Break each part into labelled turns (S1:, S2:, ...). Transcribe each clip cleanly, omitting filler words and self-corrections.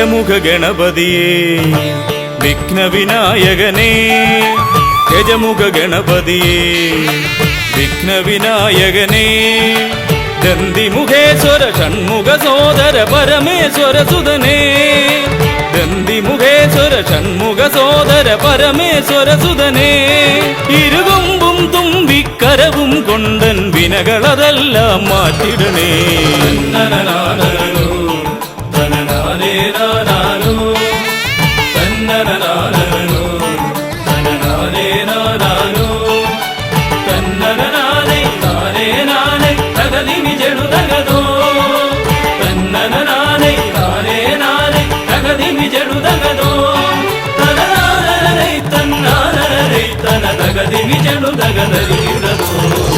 S1: ഗജമുഖ ഗണപതിയേ വിഘ്നവിനായകനേ ഗജമുഖ ഗണപതിയേ വിഘ്നവിനായകനേ ദന്തിമുഖേശ്വര ഷൺമുഖ സോദര പരമേശ്വര സുതനേ ദന്തിമുഖേശ്വര ഷൺമുഖ സോദര പരമേശ്വര സുതനേ ഇരുകൊമ്പും തുമ്പിക്കരവും കൊണ്ടൻ വിനകളതെല്ലാം മാറ്റിടണേ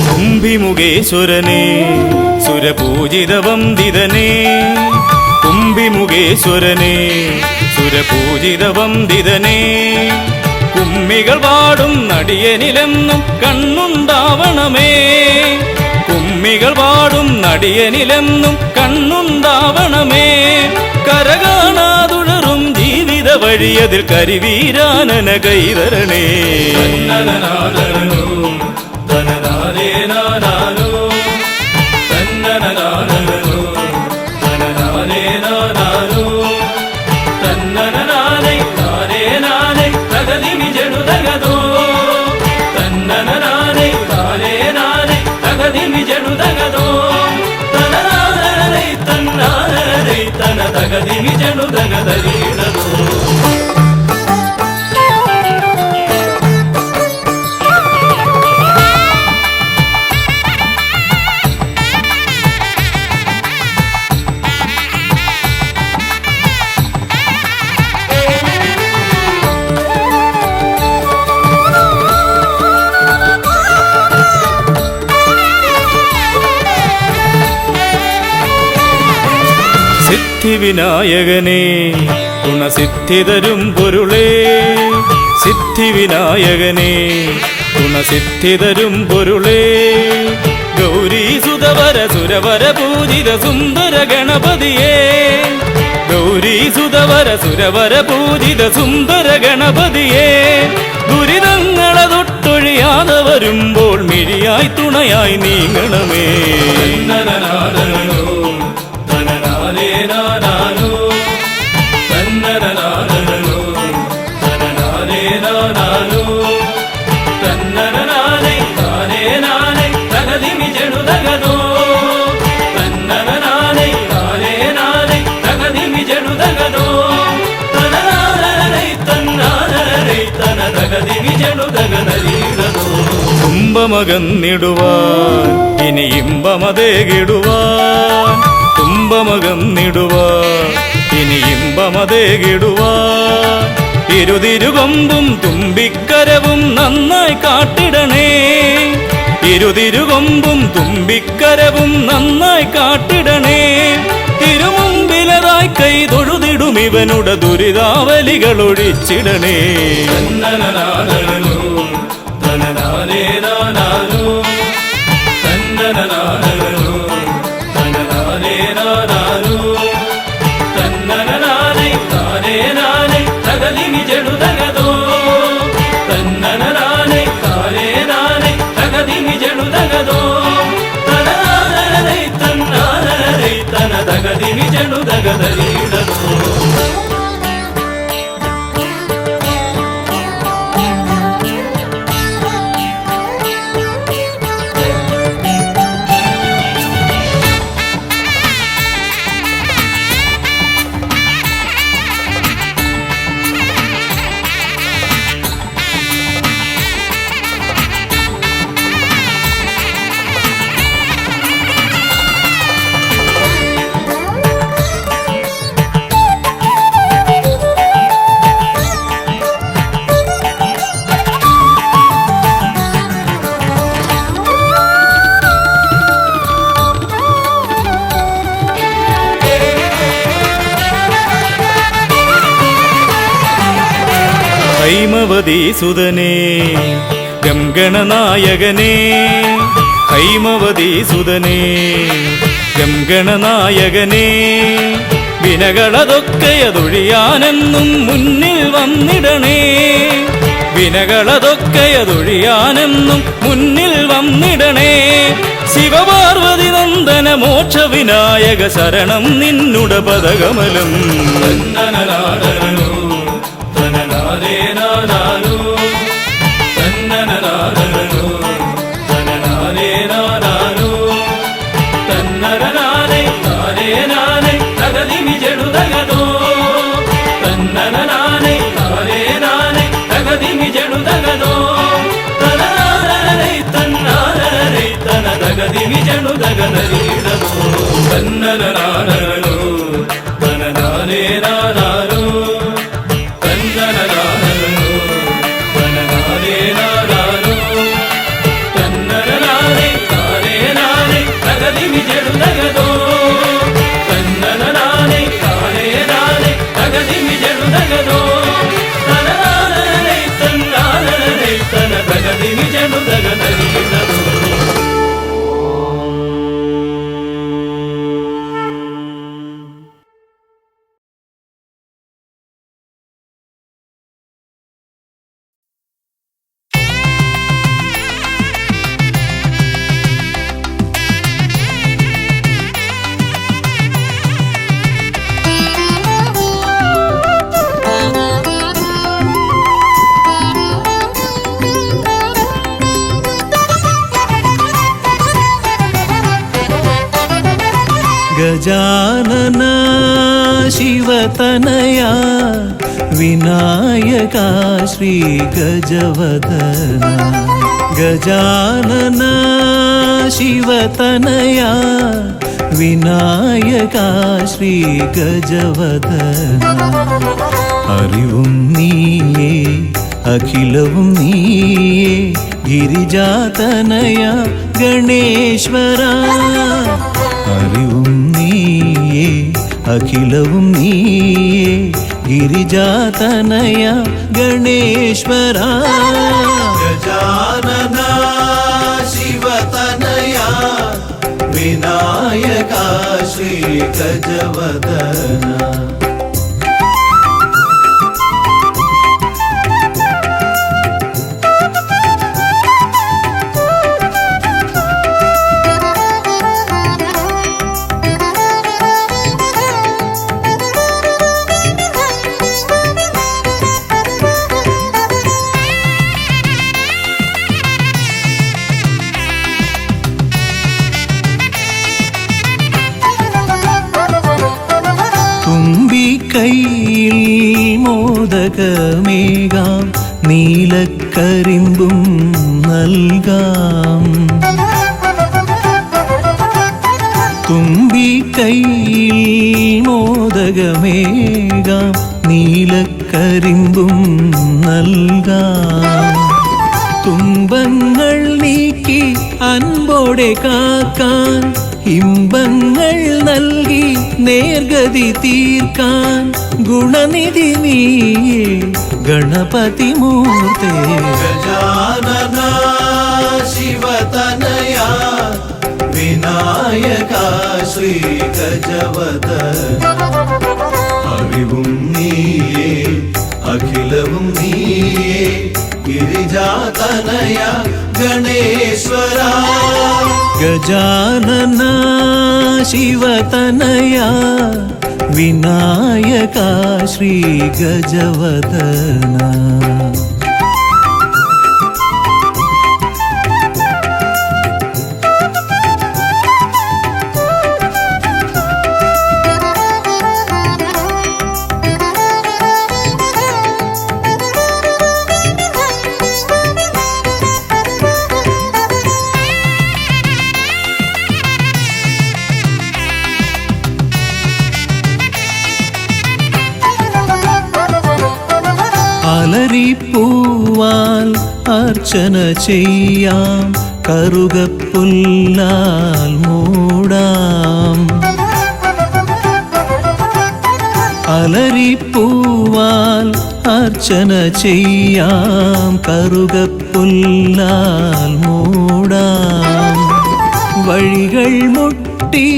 S1: കുംഭിമുഖേശ്വരനേ സുരപൂജിതവന്ദിതനേ കുംഭിമുഖേശ്വരനേ സുരപൂജിതവന്ദിതനേ കുമ്മികൾ പാടും നടിയനിലെന്നും കണ്ണുണ്ടാവണമേ കുമ്മികൾ പാടും നടിയനിലെന്നും കണ്ണുണ്ടാവണമേ കരകാണാതുഴറും ജീവിത വഴിയതിൽ കരിവീരാനന കൈതരണേ സിദ്ധിവിനായകനേ ഗുണസിദ്ധിതരും പൊരുളേ സിദ്ധിവിനായകനേ ഗുണസിദ്ധിതരും പൊരുളേ ഗൗരീസുതവര സുരവര പൂജിത സുന്ദര ഗണപതിയേ ഗൗരീസുതവര സുരവര പൂജിത സുന്ദര ഗണപതിയേ ദുരിതങ്ങളെ തൊട്ടൊഴിയാതെ വരുമ്പോൾ മിഴിയായി തുണയായി നീങ്ങണമേ തുമ്പമകന്നിടുവാൻ ഇനി ഇമ്പമതേകിടുവാൻ തുമ്പമകന്നിടുവാൻ ഇനി ഇമ്പമതേകിടുവാൻ ഇരുതിരുകൊമ്പും തുമ്പിക്കരവും നന്നായി കാട്ടിടണേ ഇരുതിരുകൊമ്പും തുമ്പിക്കരവും നന്നായി കാട്ടിടണേ തിരുമുമ്പിലതായി കൈ തൊഴുതിടും ഇവനുടെ ദുരിതാവലികൾ ഒഴിച്ചിടണേ ഹൈമവതി സുതനേ ഗംഗണനായകനേ ഹൈമവതി സുതനേ ഗംഗണനായകനേ വിനകളതൊക്കെയതൊഴിയാനെന്നും മുന്നിൽ വന്നിടണേ. വിനകളതൊക്കെയതൊഴിയാനെന്നും മുന്നിൽ വന്നിടണേ. ശിവപാർവതി നന്ദന മോക്ഷ വിനായക ശരണം നിന്നുട പദകമലം. തന്നനനാദനോ തനനാദേ നാദാനോ തന്നനനാദനോ തനനാദേ നാദാനോ തന്നനനാദേ നാദേ നാദേ തകതിമി ജടുതകതോ തന്നനനാദേ നാദേ നാദേ തകതിമി ജടുതകതോ തനനാദനേ തന്നാദനേ തനതകതിമി ജടുതകതരീടതോ തന്നനനാദനോ തനനാദേ നാദാനോ തന്നനനാദനോ തനനാദേ നാദാനോ തന്നനനാദേ നാദേ നാദേ തകതിമി ജടുതകതോ തന്നനനാദേ നാദേ നാദേ തകതിമി ജടുതകതോ തനനാദനേ തന്നാദനേ തനതകതിമി ജടുതകതരീടതോ.
S2: ಗಜಾನನ ಶಿವತನಯ ವಿನಾಯಕ ಶ್ರೀ ಗಜವದನ. ಗಜಾನನ ಶಿವತನಯ ವಿನಾಯಕ ಶ್ರೀ ಗಜವದನ. അറിവും നീയേ അഖിലവും നീയേ ഗിരിജാതനയ ഗണേശ്വര. അറിവും നീയേ അഖിലവും നീയേ ഗിരിജാതനയ ഗണേശ്വര. ഗജാനന ശിവതനയ വിനായക ശ്രീ ഗജവദന. കൈയിൽ മോദകമേകാം നീലക്കരിമ്പും നൽകാം. തുമ്പിക്കൈയിൽ മോദകമേകാം നീലക്കരിമ്പും നൽകാം. തുമ്പങ്ങൾ നീക്കി അൻപോടെ കാക്കാൻ ഇമ്പങ്ങൾ നൽകി നേർഗതി തീർക്കാൻ ഗുണനിധി നീയേ ഗണപതി മൂർത്തേ. ഗജാനന ശിവതനയ വിനായക ശ്രീ ഗജവദന. അറിവും നീയേ അഖിലവും നീയേ ഗിരിജാതനയ ഗണേശ്വര. ഗജാനന ശിവതനയ വിനായക ശ്രീ ഗജവദന. അലരിപ്പൂവാൽ അർച്ചന ചെയ്യാം കറുകപ്പുല്ലാൽ മൂടാം. അലരിപ്പൂവാൽ അർച്ചന ചെയ്യാം കറുകപ്പുല്ലാൽ മൂടാം. വഴികൾ മുട്ടി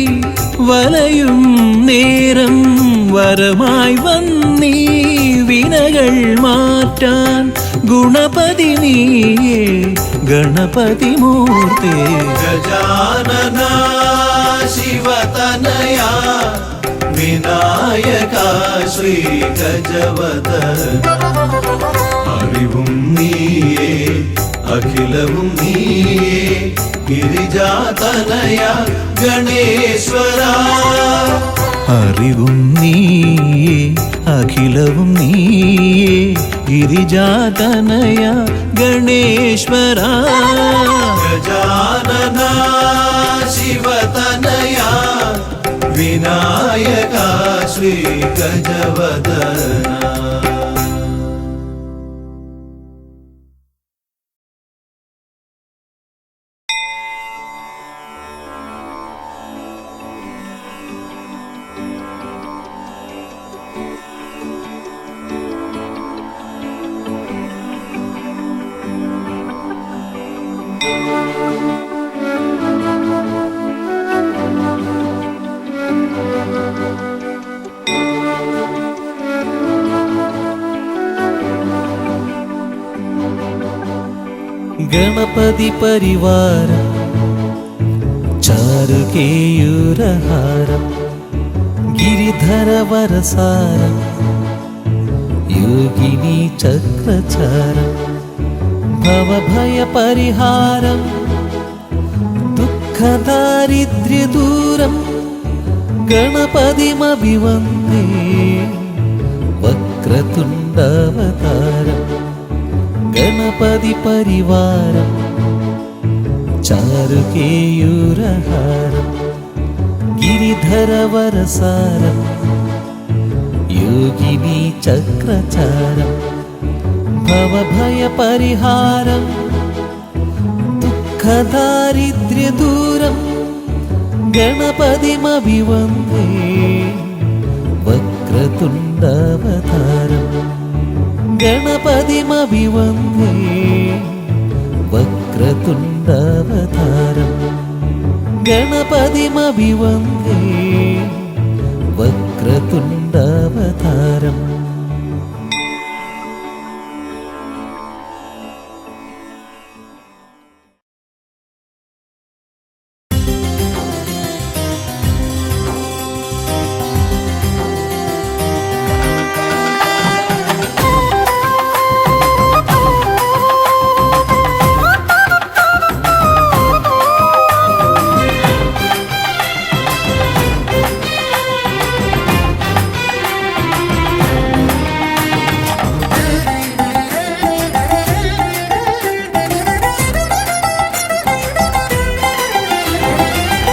S2: വലയും നേരം വരമായി വന്നീ വിനകൾ മാറ്റാൻ ഗുണപതി നീയേ ഗണപതി മൂർത്തേ.
S3: ഗജാനന ശിവതനയ വിനായക ശ്രീ ഗജവദന അറിവും നീയേ അഖിലവും നീയേ ഗിരിജാതനയ ഗണേശ്വര
S2: അറിവും നീയേ അഖിലവും നീയേ ഗിരിജാതനയ ഗണേശ്വര.
S3: ഗജാനന ശിവതനയ വിനായക ശ്രീ ഗജവദന.
S2: ഗണപതി പരിവാരം ചാരുകേയൂരഹാരം ഗിരിധര വരസാരം യോഗിനി ചക്രചാരം ഭവഭയ പരിഹാരം ദുഃഖദാരിദ്ര്യദൂരം ഗണപതിമഭിവന്ദേ വക്രതുണ്ടവതാരം ഗണപതി പരിവാരം ചാരുകേയൂരഹാരം ഗിരിധര വരസാരം യോഗിനി ചക്രചാരം ഭവഭയ പരിഹാരം ദുഃഖദാരിദ്ര്യദൂരം ഗണപതിമഭിവന്ദേ വക്രതുണ്ടവതാരം ഗണപതിമഭിവന്ദേ വക്രതുണ്ടവതാരം ഗണപതിമഭിവന്ദേ വക്രതുണ്ടവതാരം.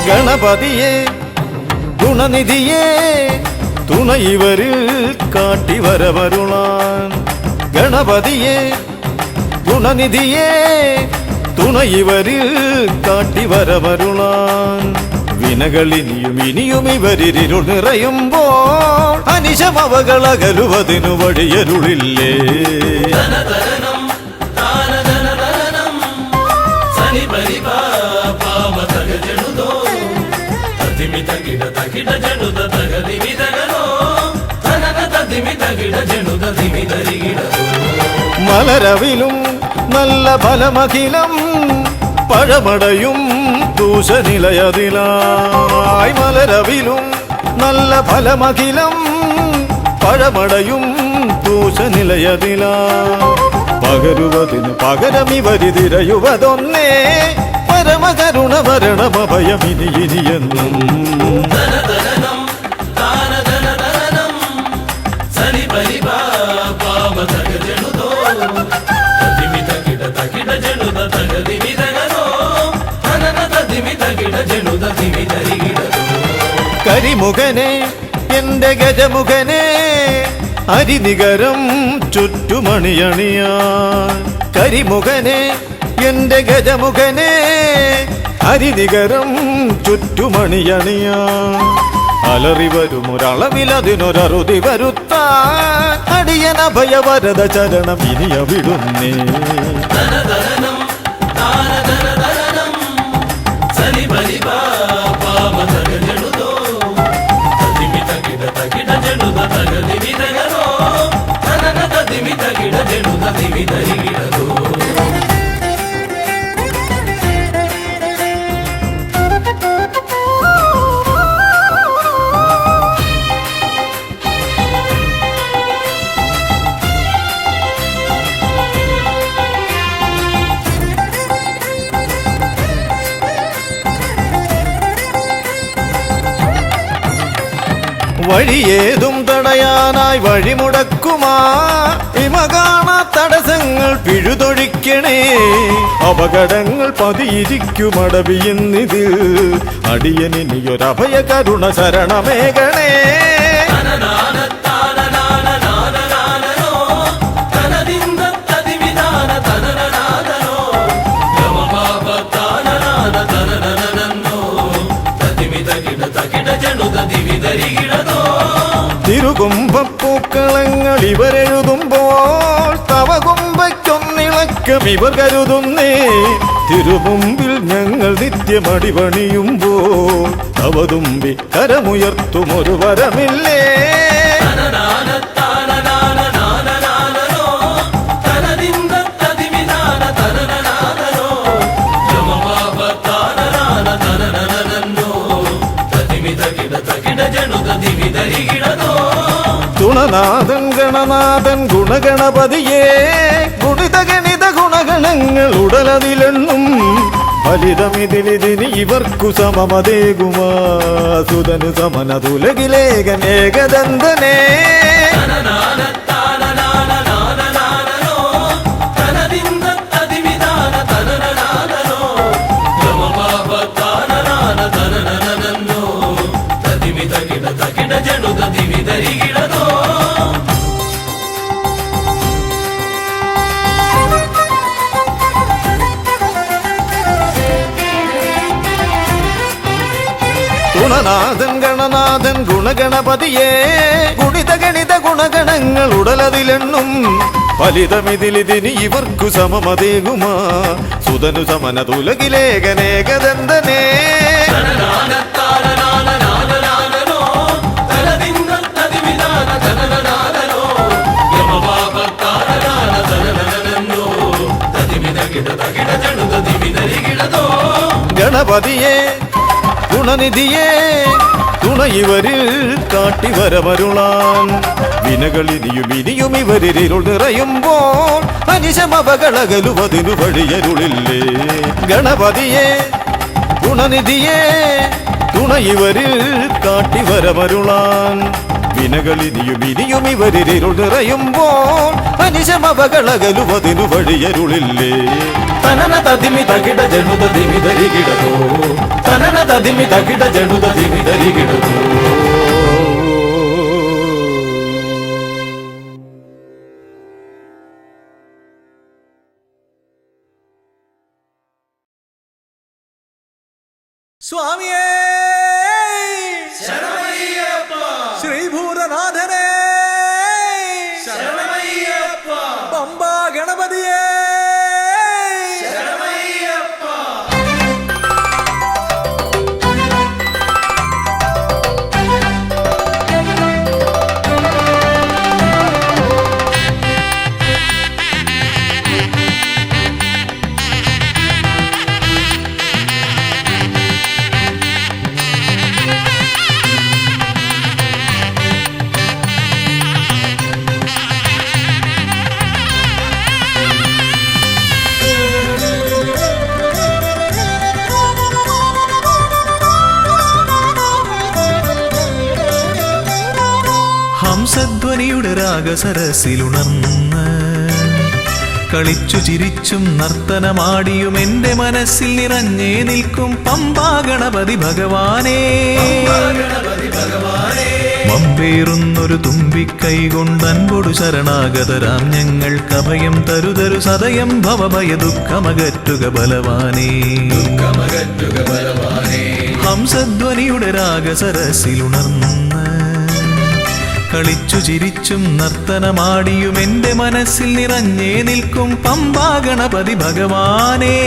S1: ഗണപതിയെ ഗുണനിധിയെ തുണയിവരിൽ കാട്ടിവരവരുളാൻ. ഗണപതിയെ ഗുണനിധിയെ തുണയിവരിൽ കാട്ടിവരവരുളാൻ. വിനകളിനിയും ഇനിയും ഇവരിരുൾ നിറയുമ്പോൾ അനിശമവകളകലുവതിനു വഴിയരുളില്ലേ. മലരവിലും നല്ല ഫലമഖിലം പഴമടയും ദൂഷനിലയതിലായി. മലരവിലും നല്ല ഫലമഖിലം പഴമടയും ദൂഷനിലയതിലായി. പകരുവതിന് പകരമിവരിതിരയുവതൊന്നേ പരമകരുണ വരണമഭയമിനി ഇനിയെന്നും. കരിമുഖനെ എന്റെ ഗജമുഖനെ അരിനികരം ചുറ്റുമണിയണിയാൻ. കരിമുഖനെ എന്റെ ഗജമുഖനെ അരിനികരം ചുറ്റുമണിയണിയാൻ. അലറി വരുമൊരളവിലതിനൊരറുതി വരുത്താൻ അടിയന ഭയവരത ചരണം ഇനിയ വിടുന്നേ.
S3: ദിവിതരികിടതോ.
S1: വഴിയേതും തടയാനായി വഴിമുടക്കുമാ ഇമ കാണാ തടസ്സങ്ങൾ പിഴുതൊഴിക്കണേ. അപകടങ്ങൾ പതിയിരിക്കുമടവിയെന്നിതിൽ അടിയനിയൊരഭയ കരുണ ശരണമേകണേ. തിരുകുംഭപ്പൂക്കളങ്ങൾ ഇവരെഴുതുമ്പോൾ തവ കുംഭയ്ക്കൊന്നിളക്കം ഇവർ കരുതുന്നേ. തിരുമുമ്പിൽ ഞങ്ങൾ നിത്യമടിപണിയുമ്പോൾ തവതുമ്പി കരമുയർത്തുമൊരു വരമില്ലേ. ഗുണനാഥൻ ഗണനാഥൻ ഗുണഗണപതിയേ ഗുണിത ഗണിത ഗുണഗണങ്ങൾ ഉടലതിലെണ്ണും. ഫലിതമിതിലിതിന് ഇവർക്കു സമമതേകുമാ സുതനു സമനതുലകിലേകനേകദന്തനേ. ഗുണനാഥൻ ഗണനാഥൻ ഗുണഗണപതിയേ ഗുണിത ഗണിത ഗുണഗണങ്ങൾ ഉടലതിലെണ്ണും. ഫലിതമിതിലിതിന് ഇവർക്കു സമമതേകുമാ സുതനു സമനതുലകിലേകനേകദന്തനേ. ഗണപതിയേ ഗുണനിധിയേ തുണ ഇവരിൽ കാട്ടിവരമരുളാൻ. വിനകളിനിയും ഇനിയും ഇവരിരുൾ നിറയുമ്പോൾ അനിശമപകളകലുവതിനു വഴിയരുളില്ലേ. ഗണപതിയേ ഗുണനിധിയേ തുണ ഇവരിൽ കാട്ടിവരമരുളാൻ. വിനകളിനിയും ഇനിയും ഇവരിരുൾ നിറയുമ്പോൾ അനിശമപകളകലുവതിനു വഴിയരുളില്ലേ. തനന തതിമി തകിട ജനുത ദിവിതരികിടതോ. തനന തതിമി തകിട ജനുത ദിവിതരികിടതോ.
S4: സ്വാമിയേ ശ്രീഭൂതനാഥനേ പമ്പാ ഗണപതിയേ
S2: ഹംസധ്വനിയുടെ രാഗസരസിലുണർന്ന് കളിച്ചു ചിരിച്ചും നർത്തനമാടിയും എന്റെ മനസ്സിൽ നിറഞ്ഞേ നിൽക്കും പമ്പാ ഗണപതി ഭഗവാനേ. മമ്പേറുന്നൊരു തുമ്പിക്കൈ കൊണ്ടൻപൊടു ശരണാഗതരാം ഞങ്ങൾക്കഭയം തരുതരു സദയം ഭവഭയ ദുഃഖമകറ്റുക ബലവാനേ. ഹംസധ്വനിയുടെ രാഗസരസിലുണർന്ന് കളിച്ചു ചിരിച്ചും നർത്തനമാടിയും എന്റെ മനസ്സിൽ നിറഞ്ഞേ നിൽക്കും പമ്പാ ഗണപതി ഭഗവാനേ.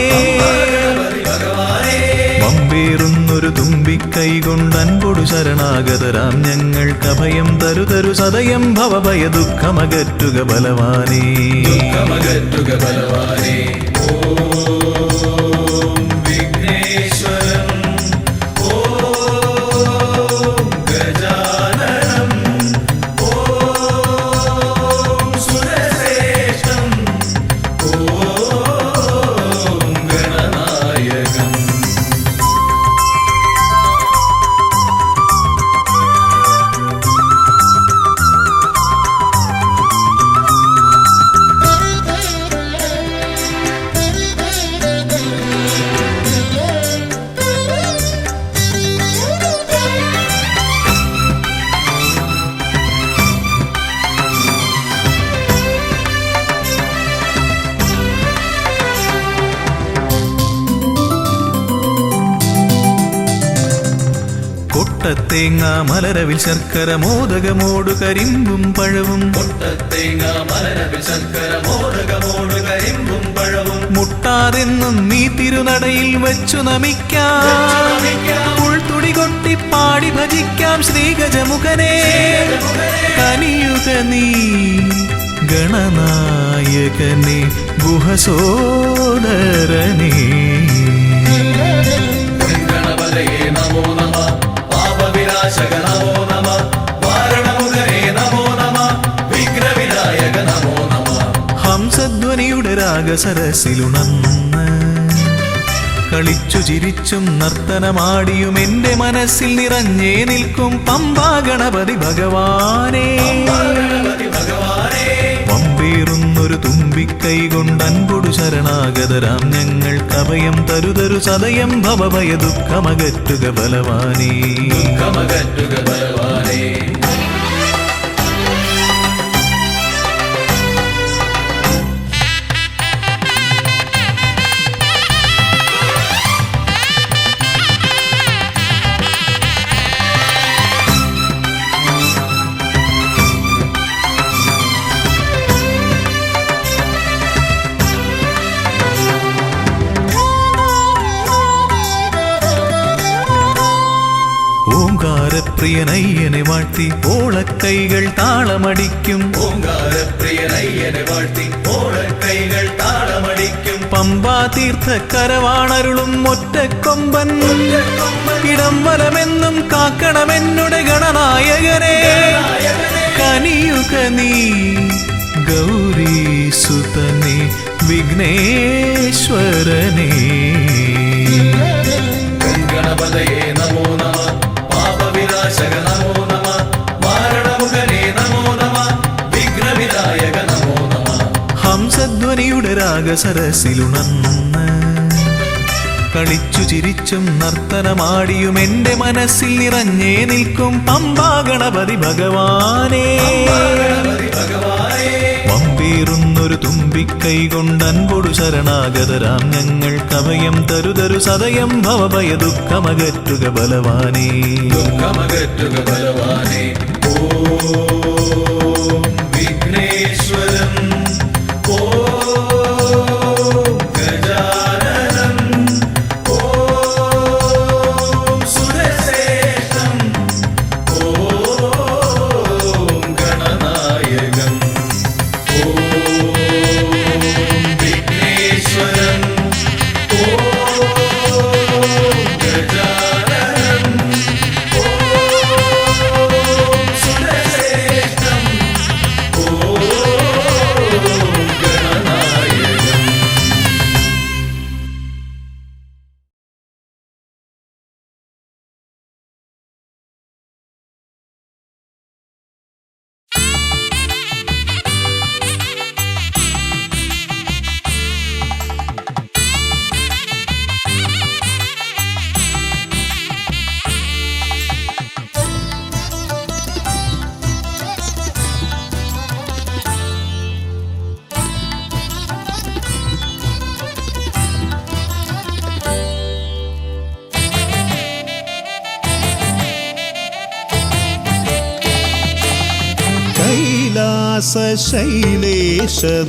S2: മമ്പേറുന്നൊരു വമ്പേറുന്നൊരു തുമ്പിക്കൈ കൊണ്ടൻപൊടു ശരണാഗതരാം ഞങ്ങൾക്ക് അഭയം തരു സദയം ഭവഭയ ദുഃഖമകറ്റുക ബലവാനേ.
S3: ദുഃഖമകറ്റുക ബലവാനേ. ഓം വിഘ്നേശ്വരം ഓം ഗജാനനം ഓം സുരശ്രേഷ്ഠം ഓം ഗണനായകം.
S2: കൊട്ടത്തേങ്ങ മലരവിൽ ശർക്കര മോദകമോടു കരിമ്പും പഴവും
S3: കൊട്ടത്തേങ്ങ മലരവിൽ ശർക്കര മോദകമോടു കരിമ്പും പഴവും
S2: മുട്ടാതെന്നും നീ തിരുനടയിൽ വെച്ചു നമിക്കാം. ഉൾത്തുടി കൊട്ടി പാടി ഭജിക്കാം ശ്രീഗജമുഖനെ. കനിയുക നീ ഗണനായകനെ ഗുഹസോദരനേ.
S3: ഗണപതയേ നമോ നമഃ പാപവിനാശക നമോ നമഃ വാരണമുഖനേ നമോ നമഃ വിഘ്നവിനായക നമോ നമഃ.
S2: ഹംസധ്വനിയുടെ രാഗസരസിലുണർന്ന് കളിച്ചു ചിരിച്ചും നർത്തനമാടിയും എന്റെ മനസ്സിൽ നിറഞ്ഞേ നിൽക്കും പമ്പാ ഗണപതി ഭഗവാനേ.
S3: ഗണപതി ഭഗവാനേ.
S2: വമ്പേറുന്നൊരു തുമ്പിക്കൈ കൊണ്ടൻപൊടു ശരണാഗതരാം ഞങ്ങൾക്ക് അഭയം തരു സദയം ഭവഭയ ദുഃഖമകറ്റുക ബലവാനേ.
S3: ദുഃഖമകറ്റുക ബലവാനേ.
S2: ഓംകാരപ്രിയനയ്യനെ വാഴ്ത്തി ഓളക്കൈകൾ താളമടിക്കും.
S3: ഓംകാരപ്രിയനയ്യനെ വാഴ്ത്തി ഓളക്കൈകൾ താളമടിക്കും.
S2: പമ്പാ തീർത്ഥക്കരവാണരുളും ഒറ്റക്കൊമ്പൻ ഇടം വലമെന്നും കാക്കണമെന്നുടെ ഗണനായകനെ. കനിയുക നീ ഗൗരീസുതനെ വിഘ്നേശ്വരനേ.
S3: ഗണപതയേ നമോ നമഃ പാപവിനാശക നമോ നമഃ വാരണമുഖനേ നമോ നമഃ വിഘ്നവിനായക നമോ നമഃ.
S2: ഹംസധ്വനിയുടെ രാഗസരസിലുണർന്ന് കളിച്ചു ചിരിച്ചും നർത്തനമാടിയും എന്റെ മനസ്സിൽ നിറഞ്ഞേ നിൽക്കും പമ്പാ ഗണപതി ഭഗവാനേ.
S3: ഗണപതി ഭഗവാനേ.
S2: വമ്പേറുന്നൊരു തുമ്പിക്കൈ കൊണ്ടൻപൊടു ശരണാഗതരാം ഞങ്ങൾക്ക് അഭയം തരു സദയം ഭവഭയ ദുഃഖമകറ്റുക ബലവാനേ.
S3: ദുഃഖമകറ്റുക ബലവാനേ. ഓം വിഘ്നേശ്വരം ഓം ഗജാനനം ഓം സുരശ്രേഷ്ഠം ഓം ഗണനായകം. ഓം വിഘ്നേശ്വരം ഓം ഗജാനനം ഓം സുരശ്രേഷ്ഠം ഓം ഗണനായകം.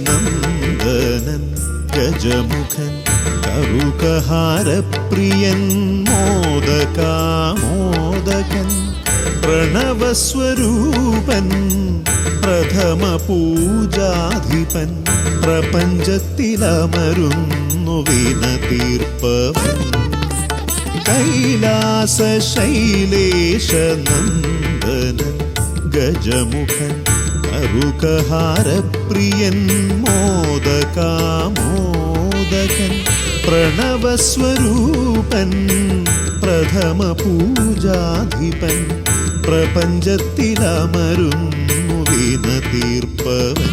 S5: കൈലാസശൈലേശനന്ദനൻ ഗജമുഖൻ
S2: കറുകഹാരപ്രിയൻ മോദകാമോദകൻ പ്രണവസ്വരൂപൻ പ്രഥമ പൂജാധിപൻ പ്രപഞ്ചത്തിലമരുന്നു വിനതീർപ്പവൻ കൈലാസ ശൈലേശ നന്ദനൻ ഗജമുഖൻ കറുകഹാരപ്രിയൻ മോദകാമോദകൻ പ്രണവസ്വരൂപൻ പ്രഥമ പൂജാധിപൻ പ്രപഞ്ചത്തിലമരുന്നു വിനതീർപ്പവൻ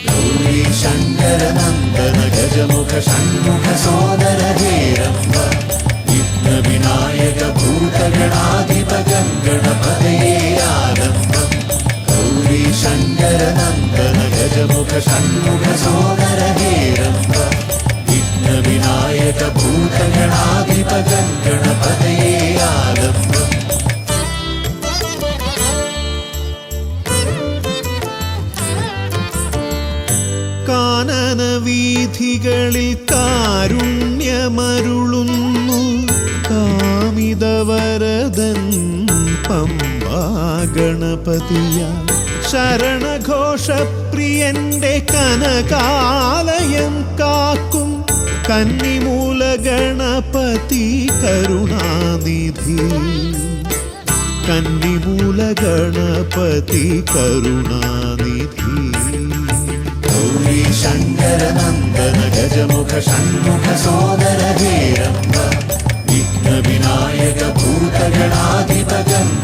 S2: ഗൗരീ ശങ്കര നന്ദന ഗജമുഖ ഷൺമുഖ സോദര ഹേരംബ വിഘ്ന വിനായക ഭൂതഗണാധിപ ഗണപതയേ ആരംഭം ഗൗരീ ശങ്കര നന്ദന ഗജമുഖ ഷൺമുഖ സോദര ഹേരംബ വിഘ്ന വിനായക ഭൂതഗണാധിപ ഗണപതയേ ആരംഭം കാനന വീഥികളിൽ കാരുണ്യമരുളുന്നു കാമിതവരദൻ പമ്പാ ഗണപതിയ ശരണഘോഷപ്രിയന്റെ കനകാലയം കാക്കും കന്നിമൂല ഗണപതി കരുണാനിധി കന്നിമൂല ഗണപതി കരുണാനിധി ഗൗരീ ശങ്കര നന്ദന ഗജമുഖ ഷൺമുഖ സോദര ഹേരംബ വിഘ്ന വിനായക ഭൂതഗണാധിപ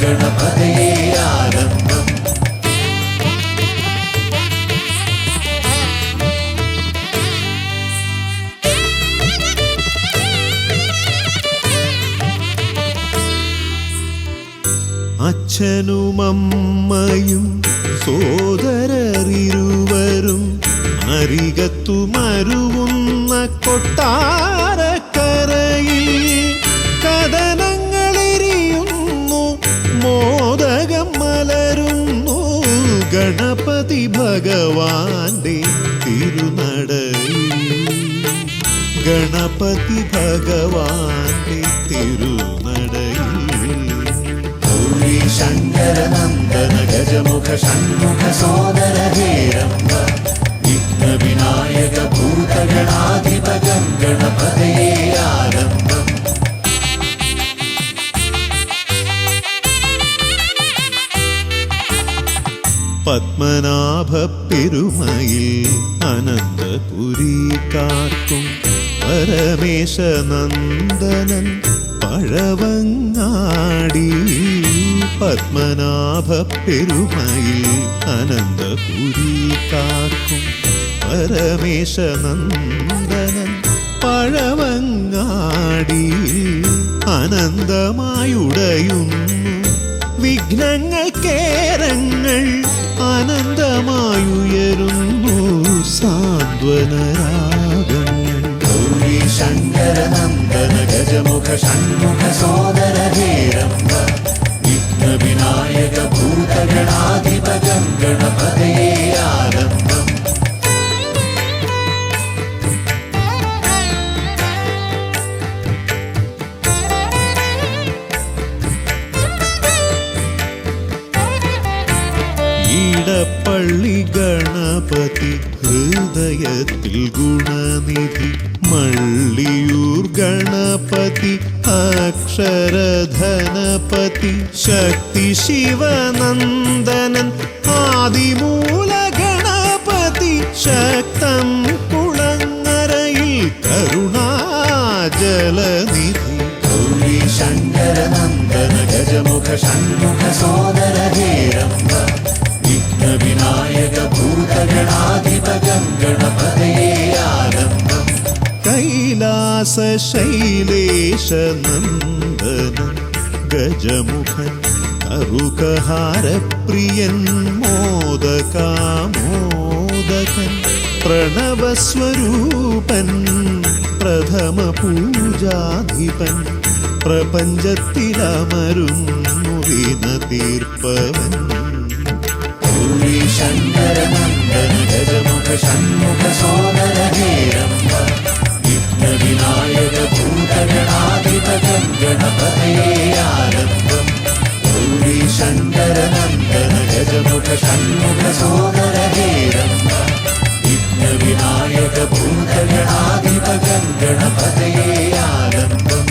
S2: ഗണപതയേ ആരംഭം അച്ഛനുമമ്മയും സോദരരിരുവരും അരികത്തു മരുവുന്ന കൊട്ടാരക്കരയിൽ കഥനങ്ങളെരിയുന്നു മോദകം മലരുന്നു ഗണപതി ഭഗവാന്റെ തിരുനടയിൽ ഗണപതി ഭഗവാന്റെ തിരുനടയിൽ ഗൗരീ ശങ്കര നന്ദന ഗജമുഖ ഷൺമുഖ സോദര ഹേരംബ വിഘ്ന വിനായക ഭൂതഗണാധിപ ഗണപതയേ ആരംഭം പത്മനാഭ പെരുമയിൽ അനന്തപുരി കാക്കും പരമേശ നന്ദനൻ പഴവങ്ങാടി പത്മനാഭ പെരുമയിൽ അനന്തപുരി കാക്കും പരമേശ നന്ദനൻ പഴവങ്ങാടി അനന്തമായുടയുന്നു വിഘ്നങ്ങൾ കേരങ്ങൾ അനന്തമായുയരുന്നു സാന്ത്വനരാഗങ്ങൾ ഗൗരീ ശങ്കര നന്ദന ഗജമുഖ ഷൺമുഖ സോദര ഹേരംബ വിഘ്ന വിനായക ഭൂതഗണാധിപ ഗണപതയേ ആരംഭം ഈടപ്പള്ളി ഗണപതി ഹൃദയത്തിൽ ഗുണനിധി മള്ളിയൂർ ഗണപതി അക്ഷരധനപതി ശക്തി ശിവനന്ദനൻ ആദിമൂല ഗണപതി ശക്തം കുളങ്ങരയിൽ കരുണാജലനിധി ഗൗരീ ശങ്കര നന്ദന ഗജമുഖ ഷൺമുഖ സോദര ഹേരംബ വിഘ്ന വിനായക ഭൂതഗണാധിപ ഗണപതയേ ആരംഭം കൈലാസ ശൈലേശ നന്ദനൻ ഗജമുഖൻ കറുകഹാരപ്രിയൻ മോദകാമോദകൻ പ്രണവസ്വരൂപൻ പ്രഥമ പൂജാധിപൻ പ്രപഞ്ചത്തിലമരുന്നു വിനതീർപ്പവൻ ഗൗരീ ശങ്കര നന്ദന ഗജമുഖ ഷൺമുഖ സോദര ഹേരംബ വിഘ്ന
S3: വിനായക ഭൂതഗണാധിപതം ഗണപതയേ ആരംഭം ഗൗരി ശങ്കര നന്ദന ഗജമുഖ ഷൺമുഖ സോദര ഹേരംബ വിഘ്ന വിനായക ഭൂതഗണാധിപതം ഗണപതയേ ആരംഭം.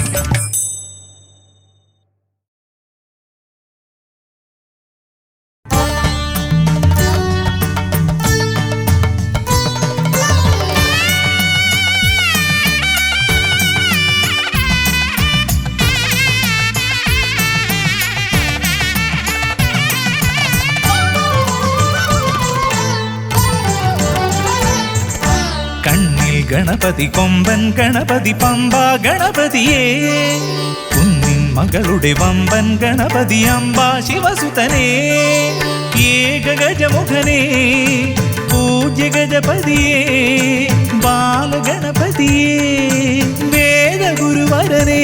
S2: ഗണപതി കൊമ്പൻ ഗണപതി പമ്പ ഗണപതിയേ കുന്നിൻ മകളുടെ വമ്പൻ ഗണപതി അമ്പ ശിവസുതനേ ഏകഗജമുഖനേ പൂജ്യ ഗജപതിയേ ബാലഗണപതിയേ വേദഗുരുവരനേ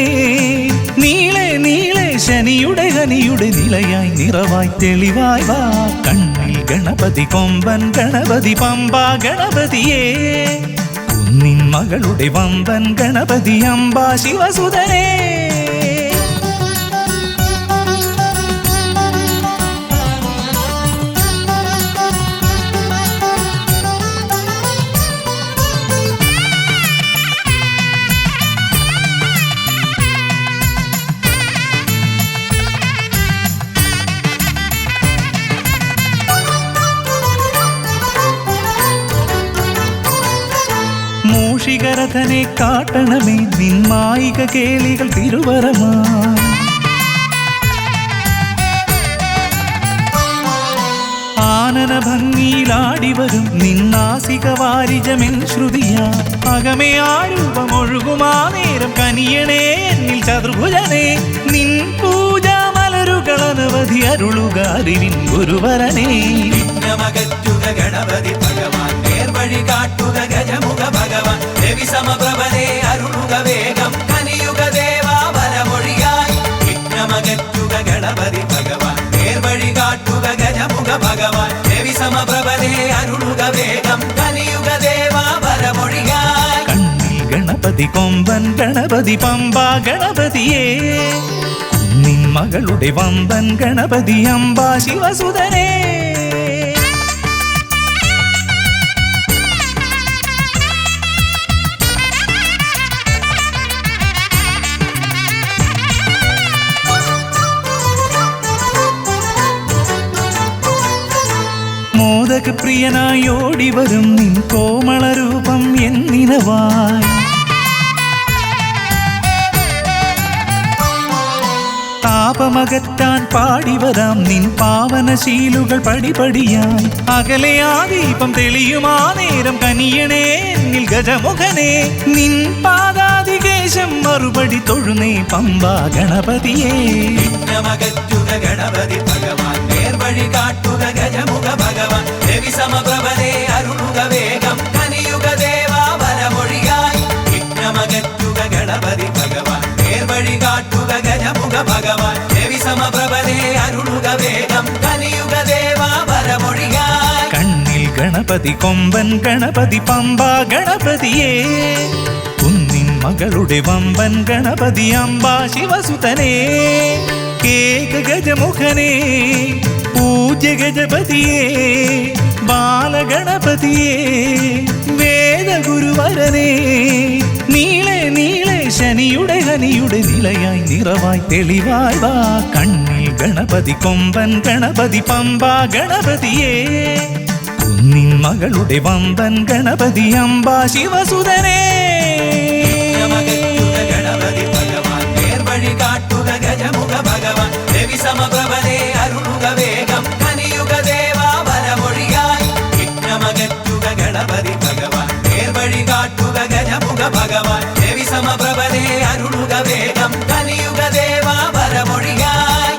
S2: നീളെ നീളെ ശനിയുടെ ഹനിയുടെ നിലയായി നിറവായി തെളിവായി വാ കണ്ണിൽ ഗണപതി കൊമ്പൻ ഗണപതി പമ്പ ഗണപതിയേ നിൻ മകളുടെ വമ്പൻ ഗണപതി അമ്പ ശിവസുതനേ. മൂഷികരഥനെ കാട്ടണമേ നിന്മായിക കേളികൾ തിരുവരമാ ആനന ഭംഗിയിലാടിവരും നിന്നാസിക വാരിജമെൻ ശ്രുതിയാ അകമേ ആരൂപമൊഴുകുമാ നേരം കനിയണേ എന്നിൽ ചതുർഭുജനേ നിൻ പൂജാ മലരുകളനവധി അരുളുക അറിവിൻ ഗുരുവരനേ.
S3: വിഘ്നമകറ്റുക ഗണപതി ഭഗവാൻ നേർവഴി കാട്ടുക ഗജമുഖ ഭഗവാൻ രവി സമപ്രഭനെ അരുളുക വേഗം കനിയുക ദേവാ വരമൊഴിയായി വിഘ്നമകറ്റുക ഗണപതി ഭഗവാൻ നേർവഴി കാട്ടുക ഗജമുഖ ഭഗവാൻ രവി സമപ്രഭനെ അരുളുക വേഗം കനിയുക ദേവാ വരമൊഴിയായി
S2: കണ്ണിൽ ഗണപതി കൊമ്പൻ ഗണപതി പമ്പ ഗണപതിയേ നിൻ മകളുടെ വമ്പൻ ഗണപതി അമ്പ ശിവസുതനേ. മോദകപ്രിയനായി ഓടിവരും നിൻ കോമളരൂപം എന്നിനവായി താപമകറ്റാൻ പാടിവരാം നിൻ പാവനശീലുകൾ പടിപടിയായി അകലെ ആ ദീപം തെളിയുമാ നേരം കനിയണേ എന്നിൽ ഗജമുഖനേ നിൻ പാദാതികേശം മറുപടി തൊഴുന്നേ പമ്പ ഗണപതിയേ.
S3: വിഘ്നമകറ്റുക ഗണപതി ഭഗവാൻ നേർവഴി കാട്ടുക ഗജമുഖ ഭഗവാൻ രവി സമപ്രഭനെ അരുളുക വേഗം കനിയുക ദേവാ വരമൊഴിയായി വിഘ്നമകറ്റുക ഗണപതി ഭഗവാൻ നേർവഴി കാട്ടുക ഗജമുഖ ഭഗവാൻ രവി സമപ്രഭനെ അരുളുക വേഗം കനിയുക ദേവാ വരമൊഴിയായി.
S2: കണ്ണിൽ ഗണപതി കൊമ്പൻ ഗണപതി പമ്പ ഗണപതിയേ കുന്നിൻ മകളുടെ വമ്പൻ ഗണപതി അമ്പ ശിവസുതനേ ഏകഗജമുഖനേ പൂജ്യ ഗജപതിയേ ബാലഗണപതിയേ വേദഗുരുവരനേ നീളെ നീളെ ശനിയുടെ ഹനിയുടെ നിലയായി നിറവായി തെളിവായി വാ കണ്ണിൽ ഗണപതി കൊമ്പൻ ഗണപതി പമ്പ ഗണപതിയേ കുന്നിൻ മകളുടെ വമ്പൻ ഗണപതി അമ്പ ശിവസുതനേ.
S3: ഗണപതി ഭഗവാൻ നേർവഴി കാട്ടുക ഗജമുഖ ഭഗവാൻ രവി സമപ്രഭനെ അരുളുക വേഗം കനിയുക ദേവാ വരമൊഴിയായി വിഘ്നമകറ്റുക ഗണപതി ഭഗവാൻ നേർവഴി കാട്ടുക ഗജമുഖ ഭഗവാൻ രവി സമപ്രഭനെ അരുളുക വേഗം കനിയുക ദേവാ വരമൊഴിയായി.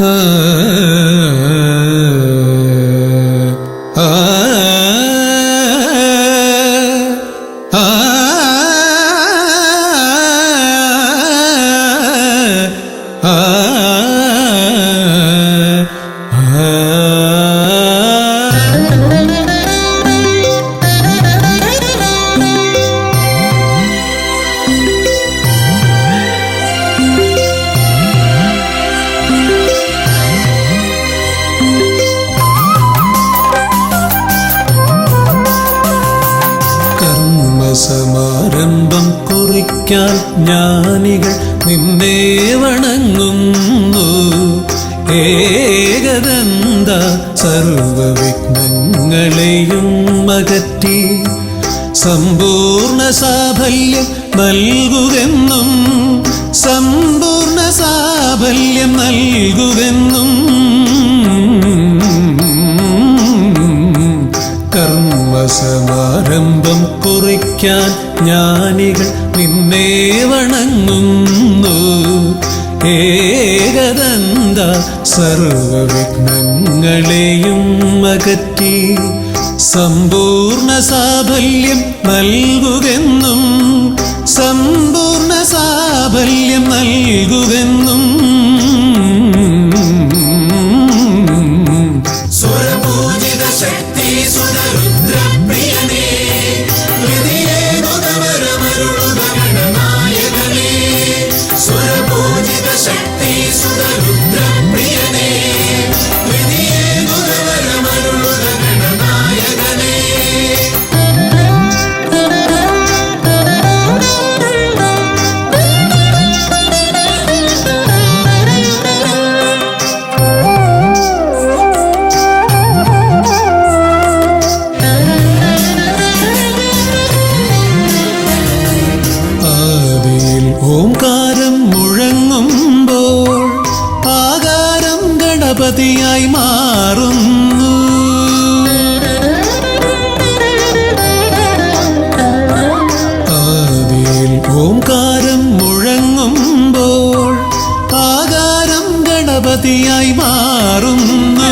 S2: ആ കർമ്മസമാരംഭം കുറിക്കാൻ ജ്ഞാനികൾ നിന്നെ വണങ്ങുന്നു. ഏകദന്ത സർവവിഘ്നങ്ങളെയും അകറ്റി സമ്പൂർണ്ണ സാഫല്യം നൽകുകെന്നും സമ്പൂർണ്ണ സാഫല്യം നൽകുകെന്നും കർമ്മസമാരംഭം കുറിക്കാൻ ജ്ഞാനികൾ നിന്നെ വണങ്ങുന്നു. ഏകദന്ത സർവവിഘ്നങ്ങളെയും അകറ്റി സമ്പൂർണ്ണ സാഫല്യം നൽകുകെന്നും സമ്പൂർണ്ണ സാഫല്യം നൽകുകെന്നും
S3: സ്വരപൂജിത ശക്തി സുതരുദ്രപ്രിയനേ നായകനേ. സ്വരപൂജിത ശക്തി സുതരുദ്രപ്രിയനേ നായകനേ.
S2: ആദിയിൽ ഓംകാരം മുഴങ്ങുമ്പോൾ ആകാരം ഗണപതിയായി മാറുന്നു. ആദിയിൽ ഓംകാരം മുഴങ്ങുമ്പോൾ ആകാരം ഗണപതിയായി മാറുന്നു.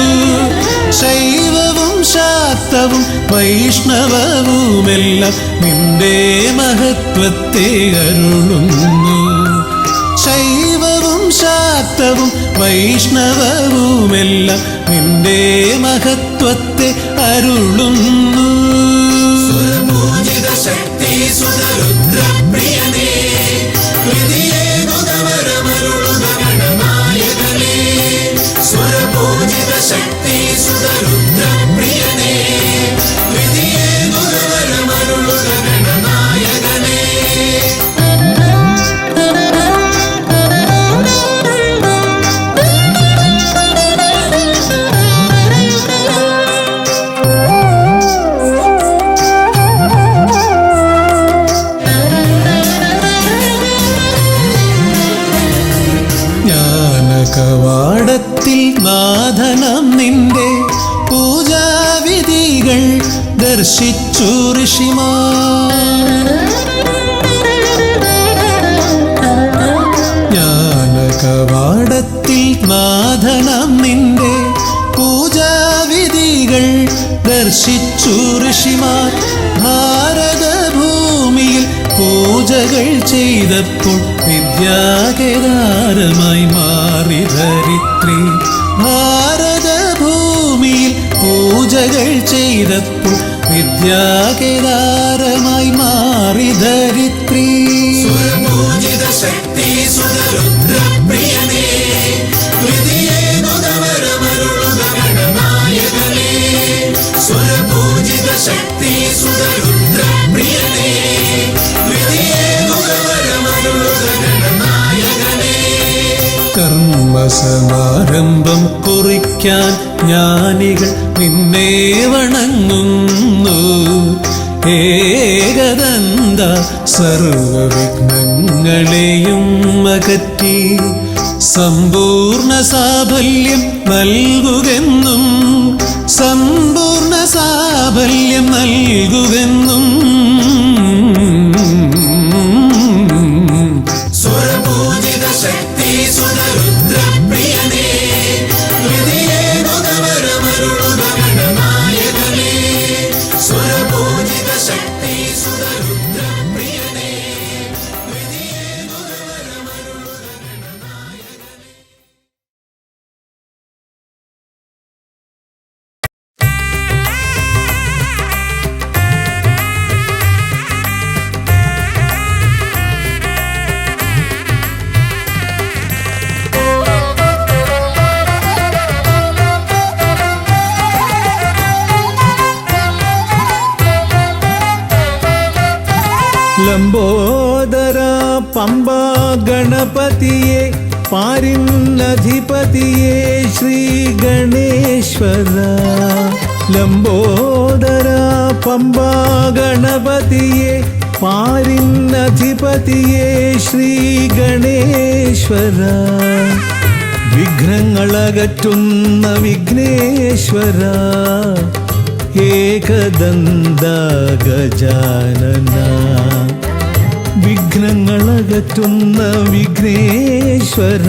S2: ശൈവവും ശാക്തവും വൈഷ്ണവവുമെല്ലാം നിന്റെ മഹത്വത്തെ അരുളുന്നു. ശൈവവും ശാക്തവും വൈഷ്ണവവുമെല്ലാം നിന്റെ മഹത്വത്തെ അരുളുന്നു.
S3: സ്വരപൂജിത ശക്തി സുതരുദ്രപ്രിയനേ നായകനേ. സ്വരപൂജിത ശക്തി സുതരുദ്രപ്രിയനേ നായകനേ.
S2: ജ്ഞാനകവാടത്തിൽ നാഥനം നിന്റെ പൂജാവിധികൾ ദർശിച്ചു ഋഷിമാർ. ജ്ഞാനകവാടത്തിൽ നാഥനം നിന്റെ പൂജാവിധികൾ ദർശിച്ചു ഋഷിമാർ. ഭാരതഭൂമിയിൽ പൂജകൾ ചെയ്തപ്പോൾ വിദ്യാകേദാരമായി മാറി ധരിത്രി. ഭാരതഭൂമിയിൽ പൂജകൾ ചെയ്തപ്പോൾ വിദ്യാകേദാരമായി മാറി ധരിത്രി.
S3: സ്വരപൂജിത ശക്തി സുതരുദ്രപ്രിയനേ നായകനേ. സ്വരപൂജിത ശക്തി സുതരുദ്രപ്രിയനേ നായകനേ.
S2: കർമ്മസമാരംഭം കുറിക്കാൻ ജ്ഞാനികൾ നിന്നെ വണങ്ങുന്നു. ഏകദന്ത സർവവിഘ്നങ്ങളെയും അകറ്റി സമ്പൂർണ്ണ സാഫല്യം നൽകുകെന്നും സമ്പൂർണ്ണ സാഫല്യം നൽകുകെന്നും
S3: സ്വരപൂജിത ശക്തി സുതരുദ്രപ്രിയനേ നായകനേ. സ്വരപൂജിത ശക്തി സുതരുദ്രപ്രിയനേ
S2: ലംബോദര പമ്പാ ഗണപതിയെ പാരിന്നധിപതിയെ ശ്രീ ഗണേശ്വര. ലംബോദര പമ്പാ ഗണപതിയെ പാരിന്നധിപതിയെ ശ്രീ ഗണേശ്വര. വിഘ്നങ്ങളകറ്റുന്ന വിഘ്നേശ്വര ഏകദന്ത ഗജാനന. വിഘ്നങ്ങളകറ്റുന്ന വിഘ്നേശ്വര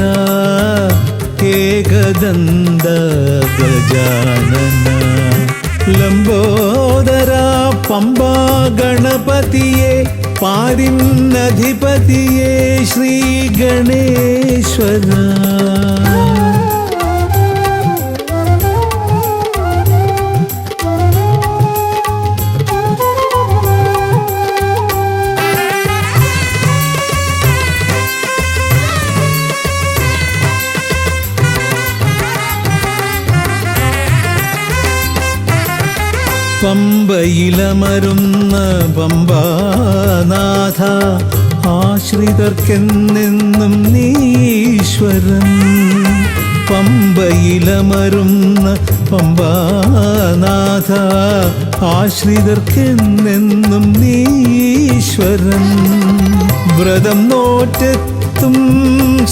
S2: ഏകദന്ത ഗജാനന. ലംബോദര പമ്പാ ഗണപതിയെ പാരിന്നധിപതിയെ ശ്രീ ഗണേശ്വര. പമ്പയിലമരുന്ന പമ്പാനാഥ ആശ്രിതർക്കെന്നെന്നും നീശ്വരൻ. പമ്പയിലമരുന്ന പമ്പാനാഥ ആശ്രിതർക്കെന്നെന്നും നീശ്വരൻ. വ്രതം നോറ്റെത്തും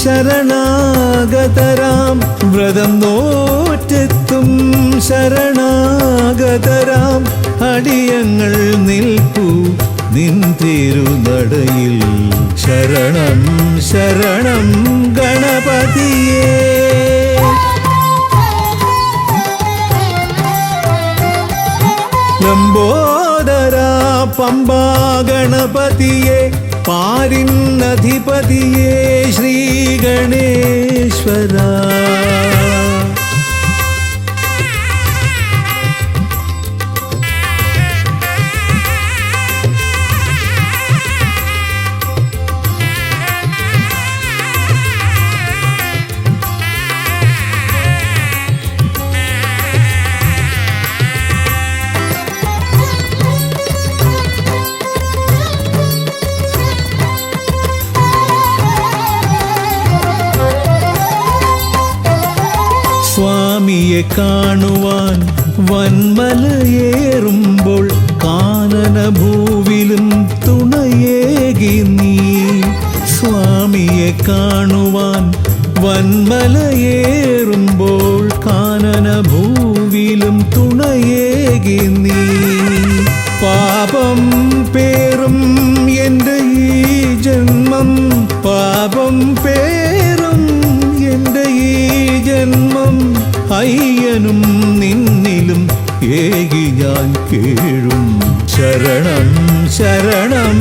S2: ശരണാഗതരാം വ്രതം നോറ്റെത്തും ശരണാഗതരാം അടിയങ്ങൾ നിൽപ്പൂ നിൻ തിരുനടയിൽ. ശരണം ശരണം ഗണപതിയേ. ലംബോദര പമ്പാ ഗണപതിയെ പാരിന്നധിപതിയെ ശ്രീ ഗണേശ്വര. സ്വാമിയെ കാണുവാൻ വന്മലയേറുമ്പോൾ കാനനഭൂവിലും തുണയേകി നീ. സ്വാമിയെ കാണുവാൻ വന്മലയേറുമ്പോൾ കാനനഭൂവിലും തുണയേകി നീ. പാപം പേറും എൻ്റെ ഈ ജന്മം പാപം പേറും എൻ്റെ ഈ ജന്മം അയ്യനും നിന്നിലും ഏകി ഞാൻ കേഴും. ശരണം ശരണം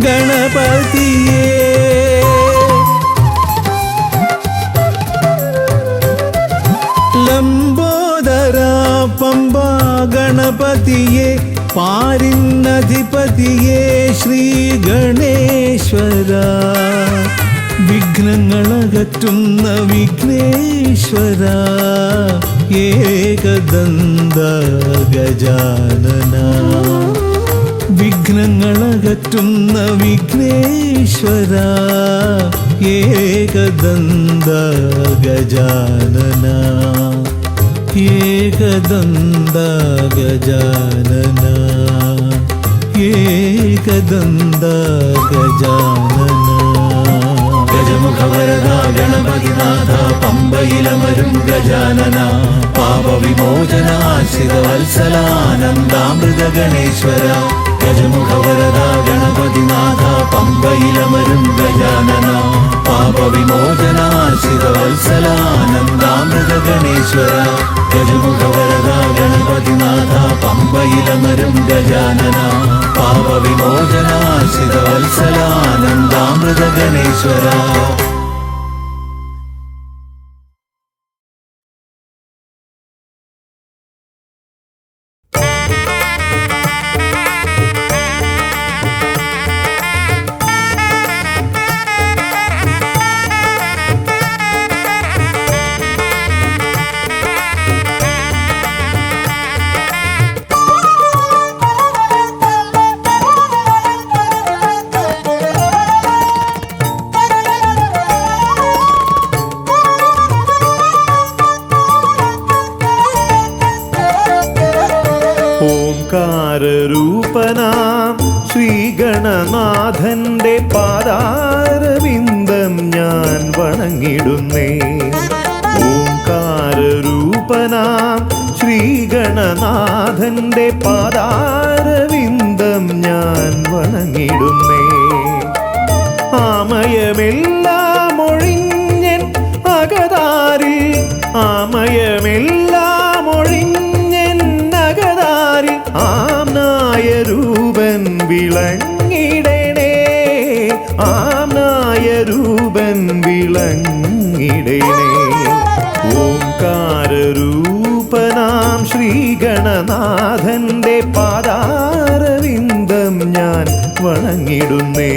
S2: ഗണപതിയേ. ലംബോദര പമ്പാ ഗണപതിയെ പാരിന്നധിപതിയെ ശ്രീ ഗണേശ്വര. വിഘ്നങ്ങളകറ്റുന്ന വിഘ്നേശ്വര ഏകദന്ത ഗജാനന. വിഘ്നങ്ങളകറ്റുന്ന വിഘ്നേശ്വര ഏകദന്ത ഗജാനന. ഏകദന്ത ഗജാനന ഏകദന്ത ഗജാനന. ഗജമുഖവരദ ഗണപതിനാഥ പമ്പയിലമരും ഗജാനന. പാപവിമോചനാശ്രിതവത്സലാനന്ദാമൃത ഗണേശ്വര. ഗജമുഖവരദ ഗണപതിനാഥ പമ്പയിലമരും ഗജാനന. പാപവിമോചനാശ്രിതവത്സലാനന്ദാമൃത ഗണേശ്വര. ഗജമുഖവരദ ഗണപതിനാഥ പമ്പയിലമരും ഗജാനന. പാപവിമോചനാശ്രിതവത്സലാനന്ദാമൃത ഗണേശ്വര. ഓംകാരരൂപനാം ശ്രീഗണനാഥന്റെ പാദാരവിന്ദം ഞാൻ വണങ്ങിടുന്നേ. ഓംകാരരൂപനാം ശ്രീഗണനാഥന്റെ പാദാരവിന്ദം ഞാൻ വണങ്ങിടുന്നേ. ആമയമെല്ലാം ഒഴിഞ്ഞൻ അകതാരിൽ, ആമയമെല്ലാം ഒഴിഞ്ഞൻ അകതാരിൽ ആംനായ രൂപൻ വിളങ്ങിടണേ. ആംനായ രൂപൻ വിളങ്ങിടണേ. ഓംകാരരൂപനാം ശ്രീഗണനാഥന്റെ പാദാരവിന്ദം ഞാൻ വണങ്ങിടുന്നേ.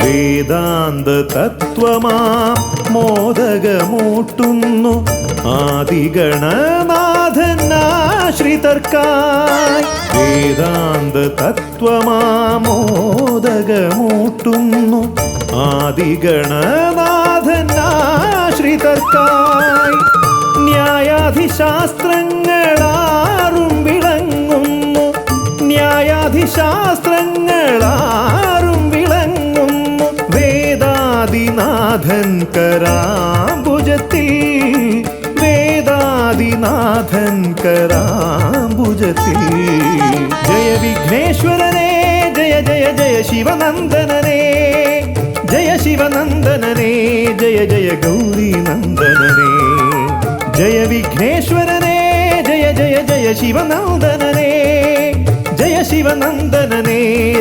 S2: വേദാന്ത തത്വമാം മോദകമൂട്ടുന്നു ആദിഗണനാഥനാശ്രിതർക്കായി. വേദാന്ത തത്വമാം മോദകമൂട്ടുന്നു ആദിഗണനാഥനാശ്രിതർക്കായി. ന്യായാധിശാസ്ത്രങ്ങളാറും വിളങ്ങുന്നു, ന്യായാധിശാസ്ത്രങ്ങളാറും വിളങ്ങുന്നു വേദാദിനാഥൻ കരാംബുജത്തിൽ. വേദാദിനാഥൻ കരാംബുജത്തിൽ. ജയ വിഘ്നേശ്വരനേ ജയ ജയ ജയ ശിവനന്ദനനേ. ജയ ശിവനന്ദനനേ ജയ ജയ ഗൗരീനന്ദനനേ. ജയ വിഘ്നേശ്വരനേ ജയ ജയ ജയ ശിവനന്ദനനേ. ജയ ശിവനന്ദനനേ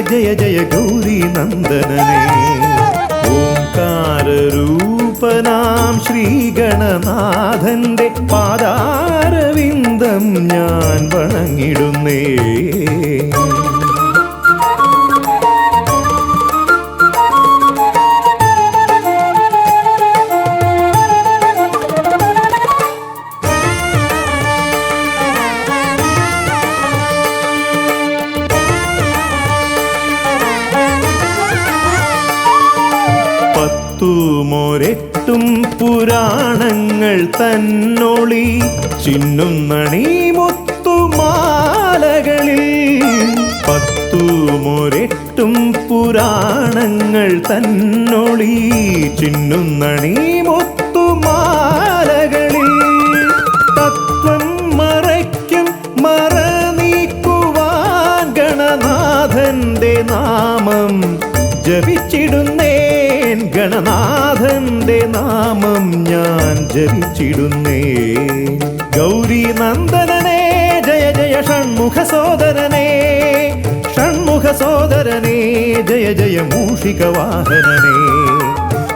S2: ജയ ജയ ഗൗരീനന്ദനനേ. ഓംകാരരൂപനാം ശ്രീഗണനാഥന്റെ പാദാരവിന്ദം ഞാൻ വണങ്ങിടുന്നേ. പത്തുമൊരെട്ടും പുരാണങ്ങൾ തന്നൊളി ചിന്നുന്നണി മുത്തുമാലകളിൽ. പത്തുമൊരെട്ടും പുരാണങ്ങൾ തന്നൊളി ചിന്നുന്നണി മുത്തുമാലകളിൽ. തത്വം മറയ്ക്കും മറ നീക്കുവാൻ ഗണനാഥന്റെ നാമം ജപിച്ചിടുന്നേൻ. ഗണനാഥന്റെ നാമം ഞാൻ ജപിച്ചിടുന്നേൻ. ഗൗരീനന്ദനനേ ജയ ജയ ഷൺമുഖ സോദരനേ. ഷൺമുഖ സോദരനേ ജയ ജയ മൂഷികവാഹനനേ.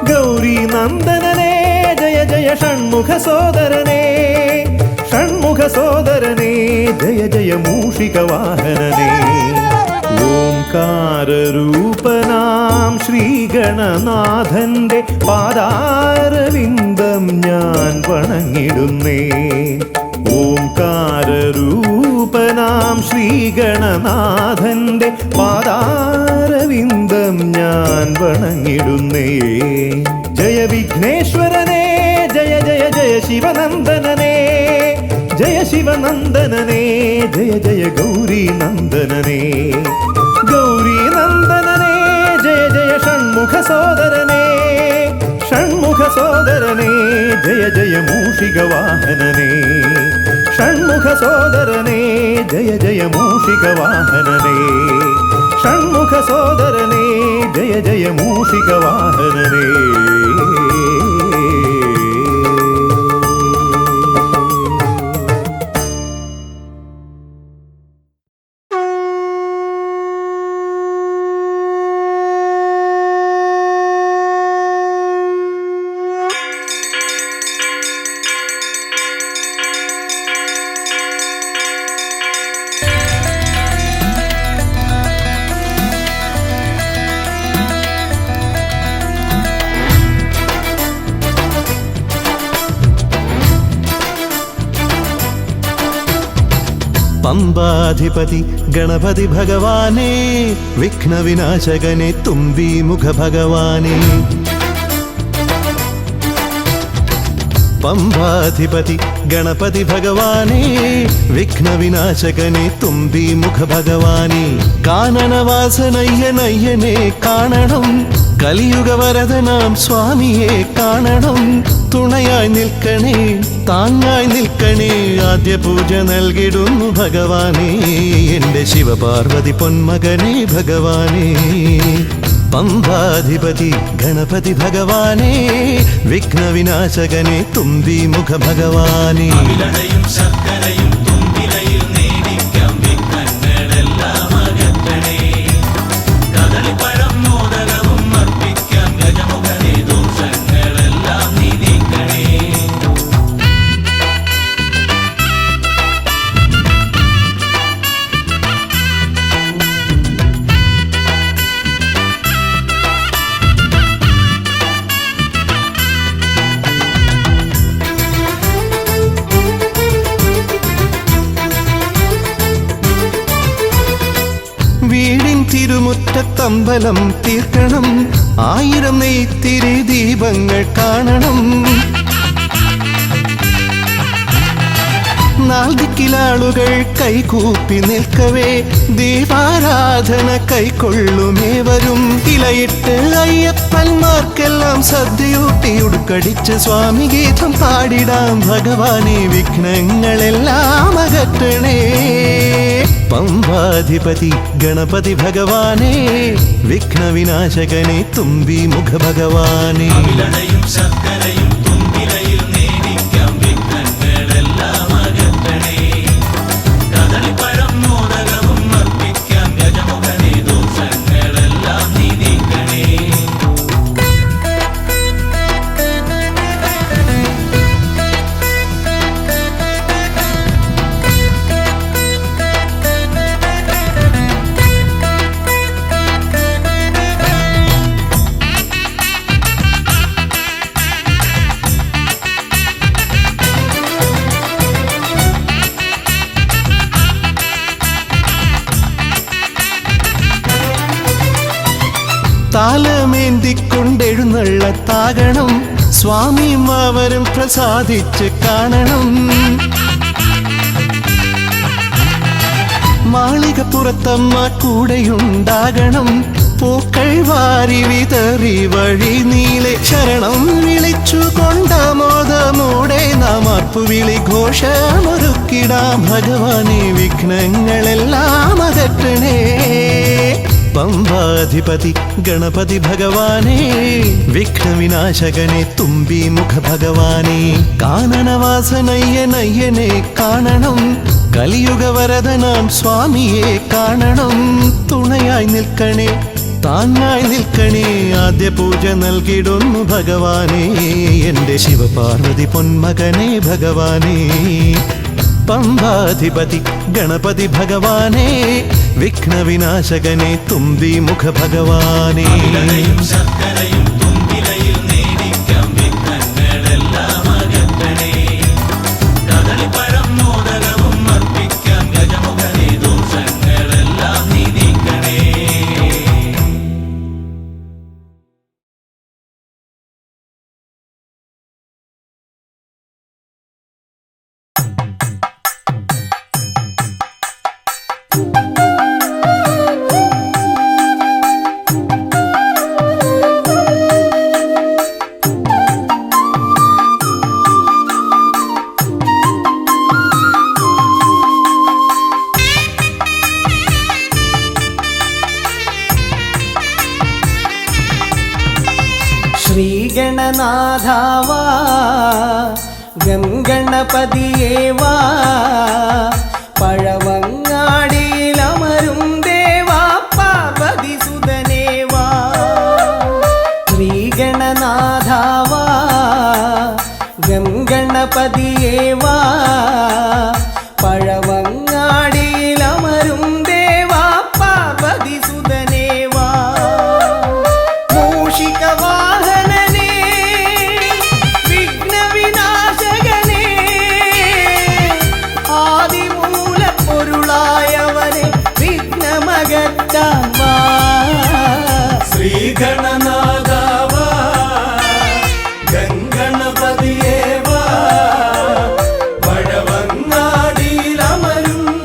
S2: ഗൗരീനന്ദനനേ ജയ ജയ ഷൺമുഖ സോദരനേ. ഷൺമുഖ സോദരനേ ജയ ജയ മൂഷികവാഹനനേ. ഓംകാരരൂപനാം ശ്രീഗണനാഥന്റെ പാദാരവിന്ദം ഞാൻ വണങ്ങിടുന്നേ. ഓംകാരരൂപനാം ശ്രീഗണനാഥന്റെ പാദാരവിന്ദം ഞാൻ വണങ്ങിടുന്നേ. ജയ വിഘ്നേശ്വരനേ ജയ ജയ ജയ ശിവനന്ദനനേ. ജയ ശിവനന്ദനനേ ജയ ജയ ഗൗരീനന്ദനനേ. ഗൗരീനന്ദനനേ ജയ ജയ ഷൺമുഖ സോദരനേ. ഷൺമുഖ സോദരനേ ജയ ജയ മൂഷികവാഹനനേ. ഷൺമുഖ സോദരനേ ജയ ജയ മൂഷികവാഹനനേ. ഷൺമുഖ സോദരനേ ജയ ജയ മൂഷികവാഹനനേ. പമ്പാധിപതി ഗണപതി ഭഗവാനേ, വിഘ്നവിനാശകനെ തുമ്പീമുഖ ഭഗവാനേ. പമ്പാധിപതി ഗണപതി ഭഗവാനേ, വിഘ്നവിനാശകനെ തുമ്പീമുഖ ഭഗവാനേ. കാനനവാസനയ്യനയ്യനെ കാണണം, കലിയുഗവരദനാം സ്വാമിയെ കാണണം. തുണയായി നിൽക്കണേ, താങ്ങായി നിൽക്കണേ, ആദ്യ പൂജ നൽകിടുന്നു ഭഗവാനേ, എൻ്റെ ശിവപാർവതി പൊന്മകനെ ഭഗവാനേ. പമ്പാധിപതി ഗണപതി ഭഗവാനേ, വിഘ്നവിനാശകനെ തുമ്പീമുഖ ഭഗവാനേ.
S3: ശർക്കരയും തുമ്പിലയിൽ നേടിക്കാം വിഘ്നങ്ങളെല്ലാം അകറ്റണേ. കദളിപ്പഴം മോദകവും അർപ്പിക്കാം ഗജമുഖനെ, ദോഷങ്ങളെല്ലാം നീ നീക്കണേ.
S2: വീടിൻ തിരുമുറ്റത്തമ്പലം തീർക്കണം, 1000 നെയ്ത്തിരി ദീപങ്ങൾ കാണണം. നാൽദിക്കിലാളുകൾ കൈകൂപ്പി നിൽക്കവേ, ദീപാരാധന കൈക്കൊള്ളുമേവരും. ഇലയിട്ട് അയ്യപ്പന്മാർക്കെല്ലാം സദ്യയൂട്ടി ഉടുക്കടിച്ച് സ്വാമി ഗീതം പാടിടാം ഭഗവാനെ, വിഘ്നങ്ങളെല്ലാം അകറ്റണേ. പമ്പാധിപതി ഗണപതി ഭഗവാനേ, വിഘ്നവിനാശകനെ തുമ്പീമുഖ ഭഗവാനേ.
S3: ശർക്കരയും തുമ്പിലയിൽ നേടിക്കാം വിഘ്നങ്ങളെല്ലാം അകറ്റണേ. കദളിപ്പഴം മോദകവും അർപ്പിക്കാം ഗജമുഖനെ, ദോഷങ്ങളെല്ലാം നീ നീക്കണേ.
S2: താലമേന്തിക്കൊണ്ടെഴുന്നള്ളത്താകണം, സ്വാമിയും അവരും പ്രസാദിച്ച് കാണണം. മാളികപ്പുറത്തമ്മ കൂടെയുണ്ടാകണം, പൂക്കൾ വാരി വിതറി വഴി നീളെ ശരണം വിളിച്ചു കൊണ്ടാമോദമോടെ നാം അർപ്പുവിളി ഘോഷമൊരുക്കിടാം ഭഗവാനെ, വിഘ്നങ്ങളെല്ലാം അകറ്റണേ. പമ്പാധിപതി ഗണപതി ഭഗവാനേ, വിഘ്നവിനാശകനെ തുമ്പീമുഖ ഭഗവാനേ. കാനനവാസനയ്യനയ്യനെ കാണണം, കലിയുഗവരദനാം സ്വാമിയെ കാണണം. തുണയായി നിൽക്കണേ, താങ്ങായി നിൽക്കണേ, ആദ്യ പൂജ നൽകിടുന്നു ഭഗവാനേ, എൻ്റെ ശിവപാർവതി പൊന്മകനെ ഭഗവാനേ. പമ്പാധിപതി ഗണപതി ഭഗവാനേ, വിഘ്നവിനാശകനെ തുമ്പീമുഖ ഭഗവാനേ.
S3: ശർക്കരയും തുമ്പിലയിൽ നേടിക്കാം വിഘ്നങ്ങളെല്ലാം അകറ്റണേ. കദളിപ്പഴം മോദകവും അർപ്പിക്കാം ഗജമുഖനെ, ദോഷങ്ങളെല്ലാം നീ നീക്കണേ.
S5: ശ്രീഗണനാഥാവാ ഗംഗണപതിയേവാ, പഴവങ്ങാടിയിലമരും ദേവാ പാർവതി സുതനേവാ. ശ്രീഗണനാഥാവാ ഗംഗണപതിയേവാ, പഴവങ്ങാടിയിലമരും ദേവാ പാർവതി സുതനേവാ. മൂഷികവാഹനനേ വിഘ്നവിനാശകനേ, ആദിമൂലപ്പൊരുൾ
S3: ശ്രീഗണനാഥാവാ ഗംഗണപതിയേവാ പഴവങ്ങാടിയിലമരും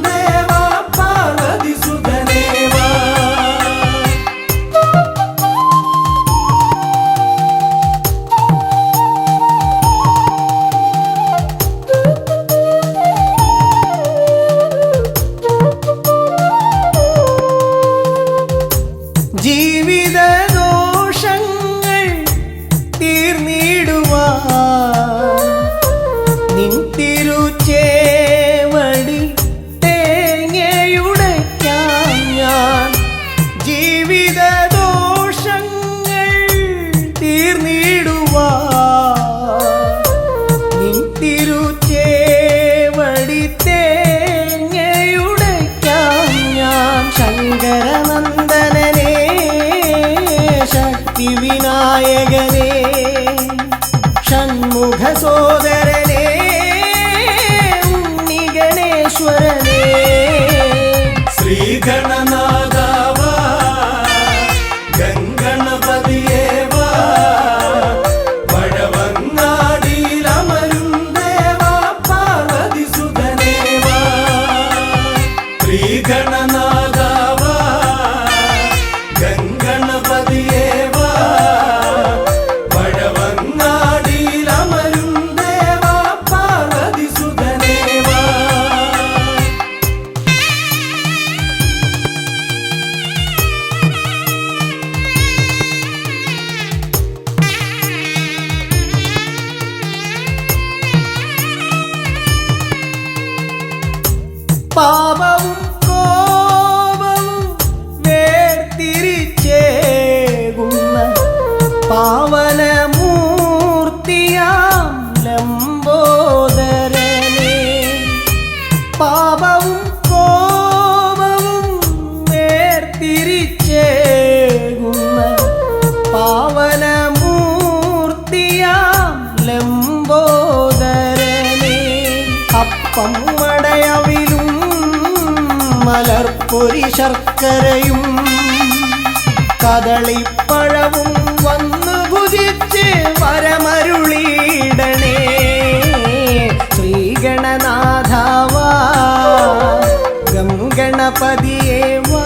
S3: ദേവാ പാർവതിസുതനേവാ
S5: ജീവിത ദോഷങ്ങൾ തീർന്നിടുവാൻ നിൻ തിരുച്ചേവടി തേങ്ങയുടയ്ക്കാൻ ഞാൻ ജീവിത ദോഷങ്ങൾ തീർന്നിടുവാൻ നിൻ തിരുച്ചേവടി തേങ്ങയുടയ്ക്കാൻ ഞാൻ ശങ്കരനന്ദനനെ ശക്തി വിനായകനെ ഷൺമുഖ സോദരനെ ഉണ്ണി ഗണേശ്വരനെ
S3: ശ്രീഗണനാഥാവാ ഗംഗണപതിയേവാ പഴവങ്ങാടിയിലമരും ദേവാ പാർവതിസുതനേവാ ശ്രീഗണനാഥാവാ ഗംഗണപതിയേവാ പഴവങ്ങാടിയിലമരും ദേവാ പാർവതിസുതനേവാ
S5: പാപവും കോപവും വേർതിരിച്ചേകുന്ന പാവനമൂർത്തിയാം ലംബോദരനെ പാപവും കോപവും വേർതിരിച്ചേകുന്ന പാവനമൂർത്തിയാം ലംബോദരനെ അപ്പം മടയവിലും മലർപ്പൊരി ശർക്കരയും കദളിപ്പഴവും വന്നു ഭുജിച്ച് വരമരുളിയിടണേ ശ്രീഗണനാഥാവാ ഗംഗണപതിയേവാ